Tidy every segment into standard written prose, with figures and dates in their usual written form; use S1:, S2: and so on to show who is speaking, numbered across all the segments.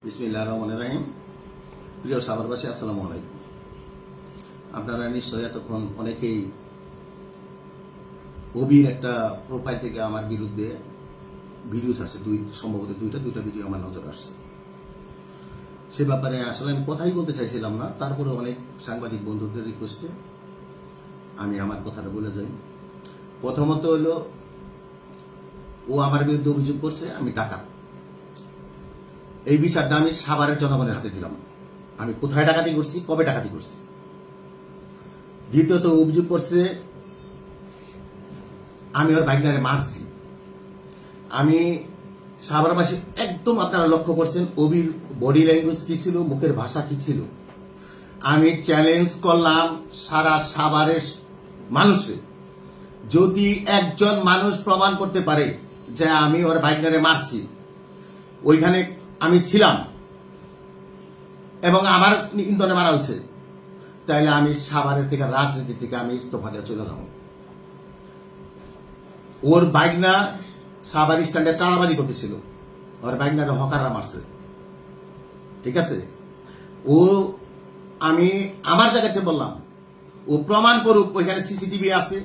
S1: বিসমিল্লাহির রহমানির রহিম। প্রিয় সাভারবাসী, আসসালামু আলাইকুম। আপনারা নিশ্চয়ই এতক্ষণ অনেকেই অবির একটা প্রোফাইল থেকে আমার বিরুদ্ধে ভিডিওস আছে, সম্ভবত দুইটা ভিডিও আমার নজর আসছে। সে ব্যাপারে আসলে আমি কথাই বলতে চাইছিলাম না, তারপরে অনেক সাংবাদিক বন্ধুদের রিকোয়েস্টে আমি আমার কথাটা বলে যাই। প্রথমত হলো, ও আমার বিরুদ্ধে অভিযোগ করছে আমি ডাকাত। এই বিচারটা আমি সাভারের জনগণের হাতে দিলাম। আমি কোথায় ডাকাতি করছি, কবে ডাকাতি করছি। দ্বিতীয়ত অভিযোগ করছে আমি ওর ভাইগনারে মারছি। আমি সাভারবাসী একদম আপনারা লক্ষ্য করছেন অবির বডি ল্যাঙ্গুয়েজ কি ছিল, মুখের ভাষা কি ছিল। আমি চ্যালেঞ্জ করলাম সারা সাভারের মানুষকে, যদি একজন মানুষ প্রমাণ করতে পারে যে আমি ওর ভাইগনারে মারছি, ওইখানে আমি ছিলাম এবং আমার ইন্ধনে মারা হয়েছে, তাইলে আমি সাভারের থেকে রাজনীতি থেকে আমি ইস্তফা দিয়ে চলে যাব। ওর বাইকনা সাভার স্ট্যান্ডে চাঁদাবাজি করতেছিল, ওর বাইকনারে হকাররা মারছে, ঠিক আছে। আমি আমার জায়গাতে বললাম ও প্রমাণ করুক, ওইখানে সিসিটিভি আছে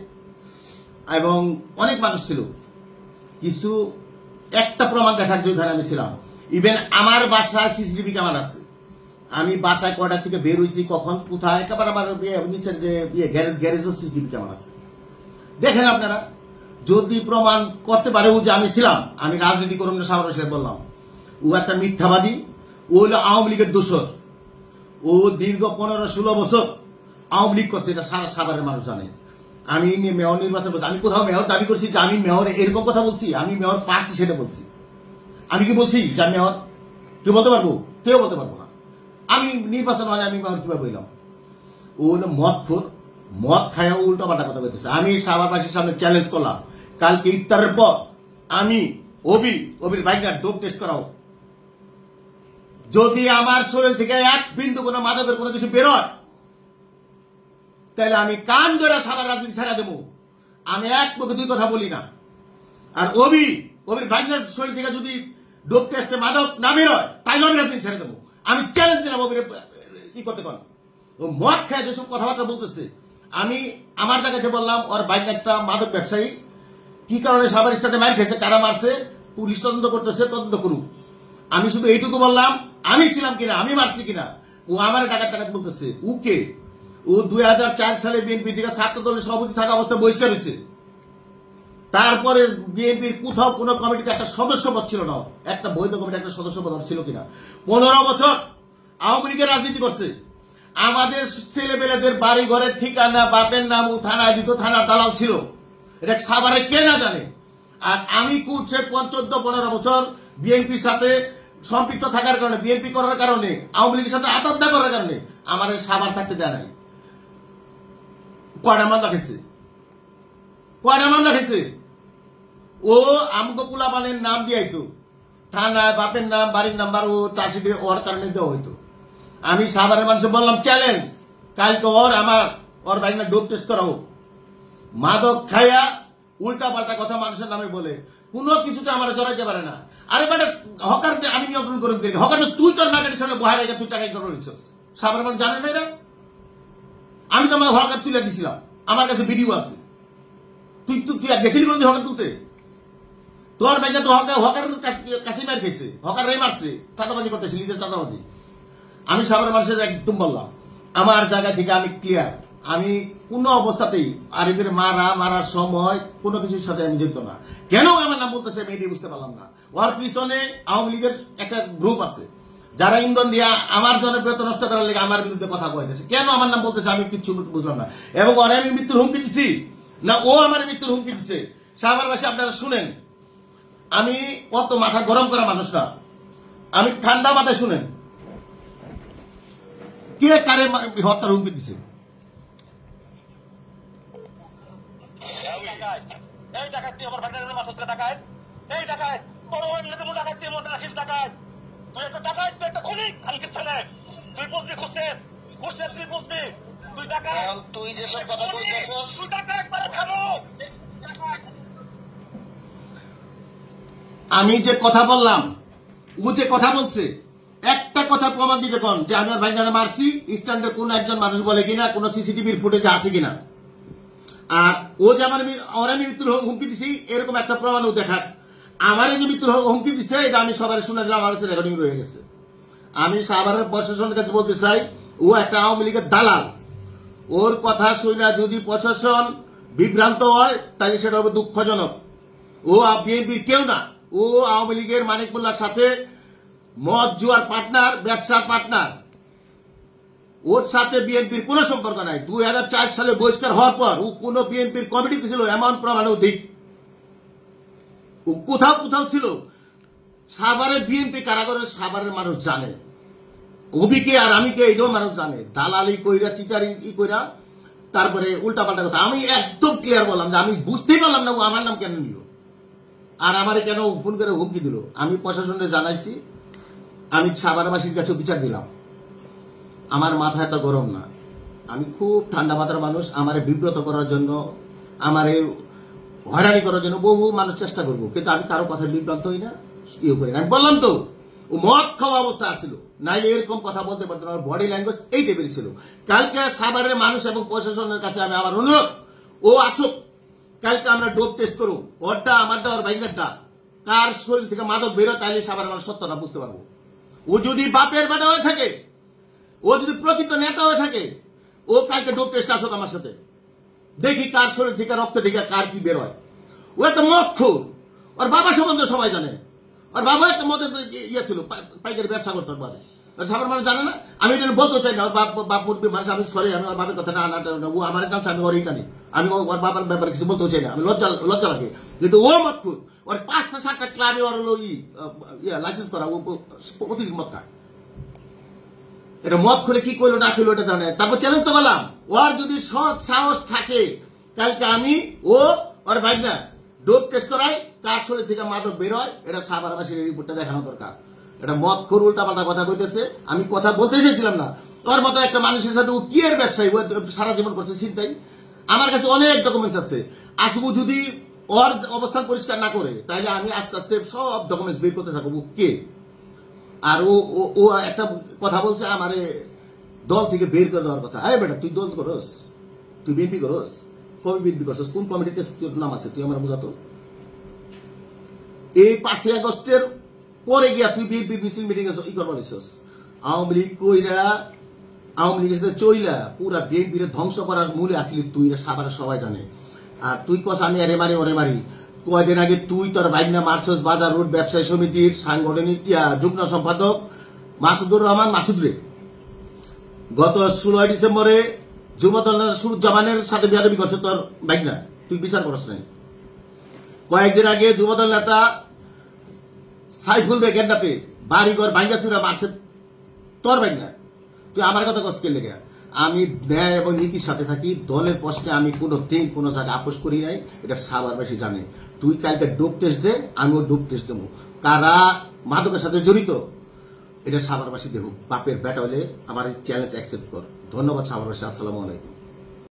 S1: এবং অনেক মানুষ ছিল, কিছু একটা প্রমাণ দেখার যে ওইখানে আমি ছিলাম। ইভেন আমার বাসায় সিসিটিভি ক্যামেরা আছে, আমি বাসায় কয়টা থেকে বের হয়েছি, কখন কোথায়, একেবারে আমার নিচের যে গ্যারেজও সিসিটিভি ক্যামেরা আছে। দেখেন আপনারা, যদি প্রমাণ করতে পারে ও যে আমি ছিলাম, আমি রাজনীতি করুন না সাভার বললাম। ও একটা মিথ্যাবাদী, ও হলো আওয়ামী লীগের দোসর। ও দীর্ঘ 15-16 বছর আওয়ামী লীগ করছে, এটা সারা সাভারের মানুষ জানে। আমি মেয়র নির্বাচন করছি, আমি কোথাও মেয়র দাবি করছি যে আমি মেয়র এরকম কথা বলছি, আমি মেয়র প্রার্থী সেটা বলছি। আমি কি বলছি যে আমি মেয়র? কেউ বলতে পারবো? কেউ বলতে পারবো না। আমি নির্বাচন হলে আমি মেয়র কিভাবে বললাম? ও হলো মদখোর, মদ খায়া উল্টো পাল্টা কথা বলতেছে। আমি সাভারবাসীর সামনে চ্যালেঞ্জ করলাম, কালকে ইফতারের পর আমি অবির ভাইগনার ডোপ টেস্ট করাও। যদি আমার শরীর থেকে এক বিন্দু কোনো মাদকের কোনো কিছু বেরোয়, তাহলে আমি কান ধরে সাভার রাজনীতি ছেড়ে দেবো। আমি এক মুখে দুই কথা বলি না। আর অবির ভাইগনার শরীর থেকে যদি ডোপ টেস্টে মাদক না বেরোয়, তাইলে আমি রাজনীতি ছেড়ে দেবো। আমি চ্যালেঞ্জ দিলাম অবির ই করতে পারেন। ও মদ খায় যেসব কথাবার্তা বলতেছে, আমি আমার জায়গাতে বললাম ওর ভাইগনা একটা মাদক ব্যবসায়ী। কি কারণে সাভার স্ট্যান্ডে মার খেয়েছে, কারা মারছে, পুলিশ তদন্ত করতেছে, তদন্ত করুক। আমি শুধু এইটুকু বললাম, আমি ছিলাম কিনা, আমি মারছি কিনা। ও আমার টাকাত বলতেছে। ওকে, ও 2004 সালে বিএনপি থেকে ছাত্র দলের সভাপতি থাকা অবস্থায় বহিষ্কার হয়েছে। তারপরে বিএনপির কোথাও কোনো কমিটিতে একটা সদস্যপদ ছিল না, একটা বৈধ কমিটি একটা সদস্যপদ ছিল কিনা। 15 বছর আওয়ামী লীগের রাজনীতি করছে। আমাদের ছেলেবেলেদের বাড়ি ঘরের ঠিকানা, বাপের নাম ও থানায় দিত, থানার দালাল ছিল। এটা সাভারে কে না জানে। আর আমি কুটছে 14-15 বছর বিএনপির সাথে সম্পৃক্ত থাকার কারণে, বিএনপি করার কারণে, আওয়ামী লীগের সাথে আত্মহত্যা করার কারণে আমার সাভার থাকতে দেয় নাই। কয়টা মামলা খেয়েছে, কয়টা মামলা খেয়েছে। ও আমগো পোলাপানের নাম দিয়াইতো, থানায় বাপের নাম, বাড়ির নাম্বার ও চাষিটি ওর কারণে দেওয়া হইতো। আমি সাভারের মানুষে বললাম চ্যালেঞ্জ, কালকে ওর ভাইগনা ডোপ টেস্ট করাবো। মাদক খাইয়া উল্টা পাল্টা কথা মানুষের নামে বলে কোনো কিছুতে আমার জড়াইতে পারে না। আরে বেটা, হকার আমি নিয়ন্ত্রণ করে দিই, হকার তুই তোর মার্কেটের সামনে বহাই রেখে তুই টাকা ইনকাম করেছিস। সাভারের মানুষ জানে না এরা। আমি তো আমার হকার তুলে দিছিলাম, আমার কাছে ভিডিও আছে। তুই গেছিলি কোনদিন হকার তুলতে? তোর ভাইগনা তো হকার কাছে মার খেয়েছে, হকার রে মারছে, চাঁদাবাজি করতেছে, নিজের চাঁদাবাজি। আমি সাভারের মানুষের একদম বললাম, আমার জায়গা থেকে আমি ক্লিয়ার। আমি কোনো অবস্থাতেই আরিফের মারার সময় কোনো কিছুর সাথে আমি জড়িত না। কেন আমার নাম বলতেছে আমি এটি বুঝতে পারলাম না। ওর পিছনে আওয়ামী লীগের একটা গ্রুপ আছে, যারা ইন্ধন দিয়া আমার জনপ্রিয়তা নষ্ট করার লেগে আমার বিরুদ্ধে কথা কইতেছে। কেন আমার নাম বলতেছে আমি কিচ্ছু বুঝলাম না। এবং ওরে আমি মৃত্যুর হুমকি দিছি না, ও আমার মৃত্যুর হুমকি দিচ্ছে। সাভারবাসী আপনারা শুনেন, আমি অত মাথা গরম করা মানুষ না, আমি ঠান্ডা মাথায় শুনেন কে কারে হত্যার হুমকি দিছে।
S2: এই ডাকাত তুই আমার ভাইটার মাছ ডাকাত, এই ডাকাত বড় ডাকাত তুই মনে রাখিস ডাকাত। তুই একটা ডাকাত, তুই একটা খুনি কালকে থানায় তুই বুঝবি, খুঁজতে তুই বুঝবি। তুই ডাকাত, তুই যেসব কথা বলতেছিস, তুই ডাকাত একবার খামো।
S1: আমি যে কথা বললাম, ও যে কথা বলছে একটা কথা প্রমাণ দিতে কোন যে আমি আর ভাইজানে মারছি স্ট্যান্ডের কোন একজন মানুষ বলে কিনা, কোন সিসিটিভির ফুটেজে আছে কিনা। আর ও যে আমার মৃত্যুর হুমকি দিছি এরকম একটা প্রমাণও দেখাক। আমার যে মৃত্যুর হুমকি দিচ্ছে এটা আমি সবার শুনে দিলাম, আমার কাছে রেকর্ডিং রয়ে গেছে। আমি সাভারের প্রশাসনের কাছে বলতে চাই, ও একটা আওয়ামী লীগের দালাল। ওর কথা শুনে যদি প্রশাসন বিভ্রান্ত হয় তাহলে সেটা হবে দুঃখজনক। ও বিএনপির কেউ না, ও আওয়ামী লীগের মানিক মোল্লার সাথে মদ জুয়ার পার্টনার, ব্যবসার পার্টনার। ওর সাথে বিএনপির কোন সম্পর্ক নাই। 2004 সালে বহিষ্কার হওয়ার পর ও কোন বিএনপির কমিটিতে ছিল এমন প্রমাণ অধিক। ও কোথাও কোথাও ছিল। সাভারের বিএনপি কারাগারের সাভারের মানুষ জানে, অবিকে আর আমিকে এইটাও মানুষ জানে। দালালি কইরা, চিটারি কইরা, তারপরে উল্টাপাল্টা কথা। আমি একদম ক্লিয়ার বললাম যে আমি বুঝতেই পারলাম না ও আমার নাম কেন নিল আর আমারে কেন ফোন করে হুমকি দিল। আমি প্রশাসনে জানাইছি, আমি সাভারবাসীর কাছে বিচার দিলাম। আমার মাথা এত গরম না, আমি খুব ঠান্ডা মাথার মানুষ। আমারে বিব্রত করার জন্য, আমারে হয়রানি করার জন্য বহু মানুষ চেষ্টা করবো, কিন্তু আমি কারো কথা বিভ্রান্ত হই না, ইয়ে করি না। আমি বললাম তো ও মদ খাওয়া অবস্থা আসছিল, নাইলে এরকম কথা বলতে পারতো না। বডি ল্যাঙ্গুয়েজ এই টাইপের ছিল। কালকে সাভারের মানুষ এবং প্রশাসনের কাছে আমি আমার অনুরোধ, ও আসুক, কালকে আমরা ডোপ টেস্ট করুক। ওরটা আমারটা, ওর বাইকেরটা, কার শরীর থেকে মাদক বেরোয়, তাইলে সাভারের মানুষ সত্যটা বুঝতে পারবো। ও যদি বাপের বেটা হয়ে থাকে, ও যদি প্রকৃত নেতা হয়ে থাকে, ও কালকে ডোপ টেস্ট আসুক আমার সাথে, দেখি কার শরীর থেকে, রক্ত থেকে কার কি বেরোয়। ও একটা মদখোর, ওর বাবা সম্বন্ধে সবাই জানে। ওর বাবা একটা মদের ইয়ে ছিল, পাইকারি ব্যবসা করতো। সাভার মানুষ জানে না। আমি এটা বলতে চাই না, ওর বাপ মুরব্বী মানুষ। আমি সরি, আমি ওর বাবার কথা না, ও আমার জানছে, আমি ওর এইটা নেই। আমি ওর বাবার ব্যাপারে কিছু বলতেও চাই না, আমি লজ্জা লাগে। কিন্তু ও মদখোর, ওর 5টা-7টা ক্লাবে ওর হলো লাইসেন্স করা, ও প্রতিদিন মদ খায়। এটা মদ করে কি করলো না করলো এটা জানে। তারপর চ্যালেঞ্জ তো করলাম, ওর যদি সৎ সাহস থাকে, কালকে আমি ও ওর ভাই না ডোপ টেস্ট করাই, কার শরীর থেকে মাদক বেরোয়, এটা সাভারবাসীর রিপোর্টটা দেখানো দরকার। এটা মদ খোর উল্টা পাল্টা কথা কইতেছে। আমি কথা বলতে চাইছিলাম না। ওর মতো একটা মানুষের সাথে ও কি এর ব্যবসায়ী, সারা জীবন করছে চিন্তাই। আমার কাছে অনেক ডকুমেন্টস আছে। আসবো যদি ওর অবস্থান পরিষ্কার না করে, তাহলে আমি আস্তে আস্তে সব ডকুমেন্টস বের করতে থাকবো কে। আর ও একটা কথা বলছে আমারে দল থেকে বের করে দেওয়ার কথা। আরে বেটা, তুই দল করস, তুই বিএনপি করস, কবে বিএনপি করছিস, কোন কমিটিতে তোর নাম আছে, তুই আমার বুঝাতো। এই 5ই আগস্টের পরে গিয়া তুই বিএনপি মিছিল মিটিং ই করবার হইছস। আওয়ামী লীগ কইরা, আওয়ামী লীগের সাথে চইলা পুরা বিএনপি ধ্বংস করার মূলে আসলি তুই, সাভারের সবাই জানে। আর তুই কস আমি আরে মারি ওরে মারি। কয়দিন আগে তুই তোর ভাইনা মার্চস বাজার রোড ব্যবসায়ী সমিতির সাংগঠনিক যুগ্ম সম্পাদক মাসুদুর রহমান মাসুদরে গত 16 ডিসেম্বরে যুবদলের সাথে বিয়াদবি করছে তোর ভাইনা, তুই বিচার করছ নাই। কয়েকদিন আগে যুবদল নেতা সাইফুল বেগেন্ডাতে বাড়িঘর ভাঙ্গা চুরা মারছে তোর ভাইনা, তুই আমার কথা কষ্ট লেগে। আমি ন্যায় এবং নীতির সাথে থাকি। দলের প্রশ্নে আমি কোনো জায়গায় আপোষ করি নাই, এটা সাভারবাসী জানে। তুই কালকে ডোপ টেস্ট দে, আমিও ডোপ টেস্ট দেবো। কারা মাদকের সাথে জড়িত এটা সাভারবাসী দেখুক। বাপের বেটা হলে আমার চ্যালেঞ্জ অ্যাকসেপ্ট কর। ধন্যবাদ সাভারবাসী। আসসালামু আলাইকুম।